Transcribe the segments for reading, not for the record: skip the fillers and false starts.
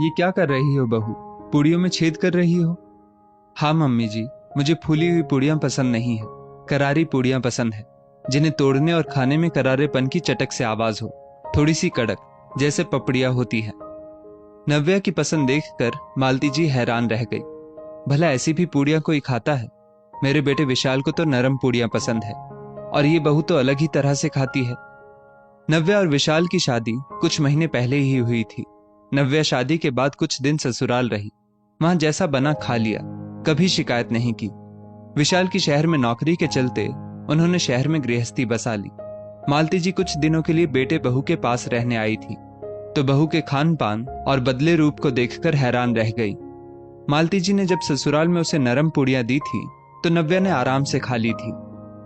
ये क्या कर रही हो बहू? पूड़ियों में छेद कर रही हो? हाँ मम्मी जी, मुझे फूली हुई पूड़ियां पसंद नहीं है, करारी पूड़ियां पसंद है, जिन्हें तोड़ने और खाने में करारेपन की चटक से आवाज हो, थोड़ी सी कड़क, जैसे पपड़ियां होती हैं। नव्या की पसंद देखकर मालती जी हैरान रह गई। भला ऐसी भी पूड़ियां कोई खाता है? मेरे बेटे विशाल को तो नरम पूड़ियां पसंद है, और ये बहू तो अलग ही तरह से खाती है। नव्या और विशाल की शादी कुछ महीने पहले ही हुई थी। नव्या शादी के बाद कुछ दिन ससुराल रही, वहां जैसा बना खा लिया, कभी शिकायत नहीं की। विशाल की शहर में नौकरी के चलते उन्होंने शहर में गृहस्थी बसा ली। मालती जी कुछ दिनों के लिए बेटे बहू के पास रहने आई थी, तो बहू के खान पान और बदले रूप को देखकर हैरान रह गई। मालती जी ने जब ससुराल में उसे नरम पूड़ियां दी थी तो नव्या ने आराम से खा ली थी,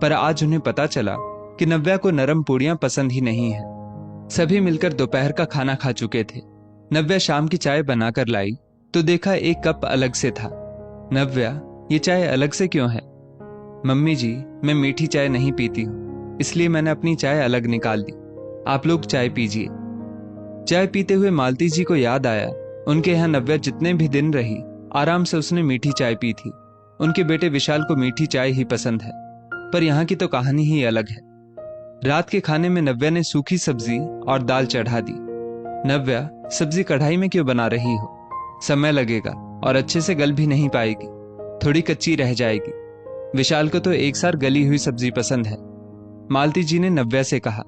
पर आज उन्हें पता चला कि नव्या को नरम पूड़ियां पसंद ही नहीं है। सभी मिलकर दोपहर का खाना खा चुके थे। नव्या शाम की चाय बनाकर लाई तो देखा एक कप अलग से था। नव्या, ये चाय अलग से क्यों है? मम्मी जी, मैं मीठी चाय नहीं पीती हूँ, इसलिए मैंने अपनी चाय अलग निकाल दी। आप लोग चाय पीजिए। चाय पीते हुए मालती जी को याद आया, उनके यहाँ नव्या जितने भी दिन रही, आराम से उसने मीठी चाय पी थी। उनके बेटे विशाल को मीठी चाय ही पसंद है, पर यहाँ की तो कहानी ही अलग है। रात के खाने में नव्या ने सूखी सब्जी और दाल चढ़ा दी। नव्या, सब्जी कढ़ाई में क्यों बना रही हो? समय लगेगा और अच्छे से गल भी नहीं पाएगी, थोड़ी कच्ची रह जाएगी। विशाल को तो एक सार गली हुई सब्जी पसंद है। मालती जी ने नव्या से कहा।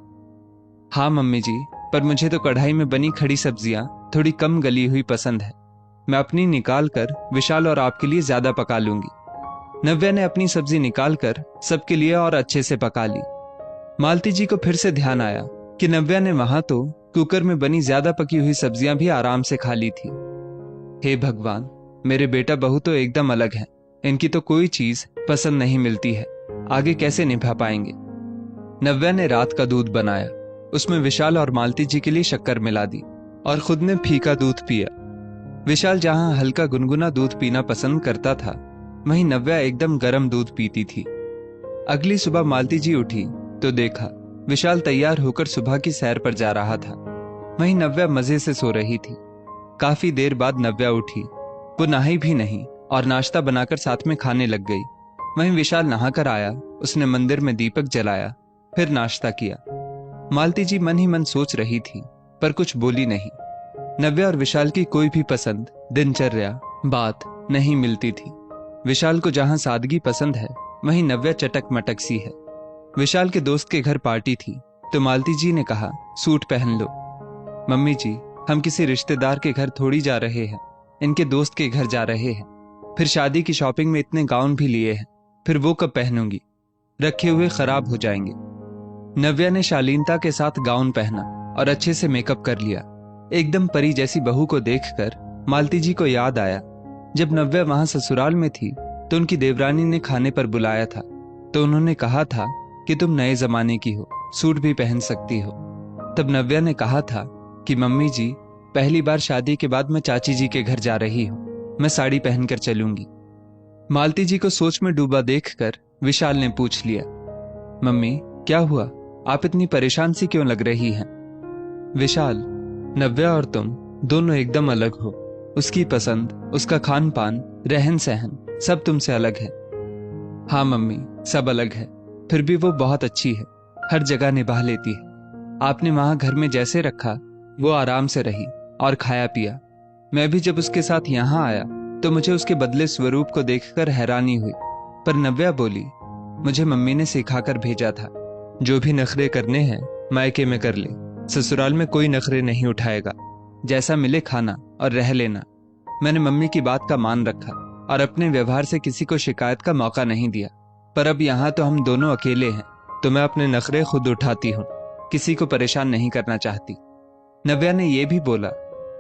हाँ मम्मी जी, पर मुझे तो कढ़ाई में बनी खड़ी सब्जियां थोड़ी कम गली हुई पसंद है। मैं अपनी निकाल कर विशाल और आपके लिए ज्यादा पका लूंगी। नव्या ने अपनी सब्जी निकाल कर सबके लिए और अच्छे से पका ली। मालती जी को फिर से ध्यान आया कि नव्या ने वहां तो कुकर में बनी ज्यादा पकी हुई सब्जियां भी आराम से खा ली थी। हे भगवान, मेरे बेटा बहू तो एकदम अलग है, इनकी तो कोई चीज पसंद नहीं मिलती है, आगे कैसे निभा पाएंगे। नव्या ने रात का दूध बनाया, उसमें विशाल और मालती जी के लिए शक्कर मिला दी और खुद ने फीका दूध पिया। विशाल जहां हल्का गुनगुना दूध पीना पसंद करता था, वहीं नव्या एकदम गर्म दूध पीती थी। अगली सुबह मालती जी उठी तो देखा विशाल तैयार होकर सुबह की सैर पर जा रहा था, वहीं नव्या मजे से सो रही थी। काफी देर बाद नव्या उठी, वो नहाई भी नहीं और नाश्ता बनाकर साथ में खाने लग गई। वहीं विशाल नहाकर आया, उसने मंदिर में दीपक जलाया, फिर नाश्ता किया। मालती जी मन ही मन सोच रही थी, पर कुछ बोली नहीं। नव्या और विशाल की कोई भी पसंद, दिनचर्या, बात नहीं मिलती थी। विशाल को जहां सादगी पसंद है, वहीं नव्या चटक मटक सी है। विशाल के दोस्त के घर पार्टी थी तो मालती जी ने कहा, सूट पहन लो। मम्मी जी, हम किसी रिश्तेदार के घर थोड़ी जा रहे हैं, इनके दोस्त के घर जा रहे हैं। फिर शादी की शॉपिंग में इतने गाउन भी लिए हैं, फिर वो कब पहनूंगी? रखे हुए खराब हो जाएंगे। नव्या ने शालीनता के साथ गाउन पहना और अच्छे से मेकअप कर लिया। एकदम परी जैसी बहू को देखकर मालती जी को याद आया, जब नव्या वहां ससुराल में थी तो उनकी देवरानी ने खाने पर बुलाया था, तो उन्होंने कहा था कि तुम नए जमाने की हो, सूट भी पहन सकती हो। तब नव्या ने कहा था कि मम्मी जी, पहली बार शादी के बाद मैं चाची जी के घर जा रही हूँ, मैं साड़ी पहनकर चलूंगी। मालती जी को सोच में डूबा देखकर विशाल ने पूछ लिया, मम्मी क्या हुआ, आप इतनी परेशान सी क्यों लग रही हैं? विशाल, नव्या और तुम दोनों एकदम अलग हो। उसकी पसंद, उसका खान पान, रहन सहन सब तुमसे अलग है। हाँ मम्मी, सब अलग है, फिर भी वो बहुत अच्छी है, हर जगह निभा लेती है। आपने वहां घर में जैसे रखा वो आराम से रही और खाया पिया। मैं भी जब उसके साथ यहाँ आया तो मुझे उसके बदले स्वरूप को देखकर हैरानी हुई, पर नव्या बोली, मुझे मम्मी ने सिखाकर भेजा था, जो भी नखरे करने हैं मायके में कर ले, ससुराल में कोई नखरे नहीं उठाएगा, जैसा मिले खाना और रह लेना। मैंने मम्मी की बात का मान रखा और अपने व्यवहार से किसी को शिकायत का मौका नहीं दिया। पर अब यहाँ तो हम दोनों अकेले हैं, तो मैं अपने नखरे खुद उठाती हूँ, किसी को परेशान नहीं करना चाहती। नव्या ने यह भी बोला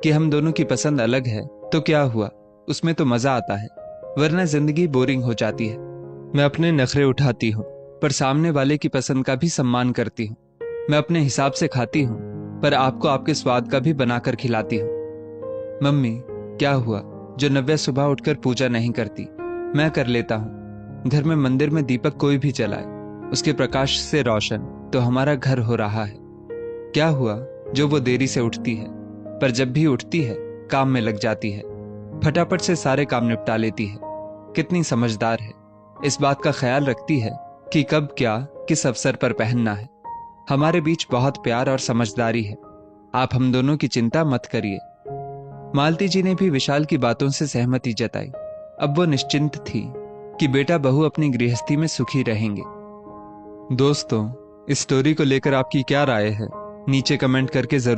कि हम दोनों की पसंद अलग है तो क्या हुआ, उसमें तो मजा आता है, वरना जिंदगी बोरिंग हो जाती है। मैं अपने नखरे उठाती हूँ, पर सामने वाले की पसंद का भी सम्मान करती हूँ। मैं अपने हिसाब से खाती हूँ, पर आपको आपके स्वाद का भी बनाकर खिलाती हूँ। मम्मी क्या हुआ जो नव्या सुबह उठकर पूजा नहीं करती? मैं कर लेता हूँ। घर में मंदिर में दीपक कोई भी जलाए, उसके प्रकाश से रोशन तो हमारा घर हो रहा है। क्या हुआ जो वो देरी से उठती है, पर जब भी उठती है काम में लग जाती है, फटाफट से सारे काम निपटा लेती है। कितनी समझदार है, इस बात का ख्याल रखती है कि कब क्या किस अवसर पर पहनना है। हमारे बीच बहुत प्यार और समझदारी है, आप हम दोनों की चिंता मत करिए। मालती जी ने भी विशाल की बातों से सहमति जताई। अब वो निश्चिंत थी कि बेटा बहू अपनी गृहस्थी में सुखी रहेंगे। दोस्तों, इस स्टोरी को लेकर आपकी क्या राय है, नीचे कमेंट करके जरूर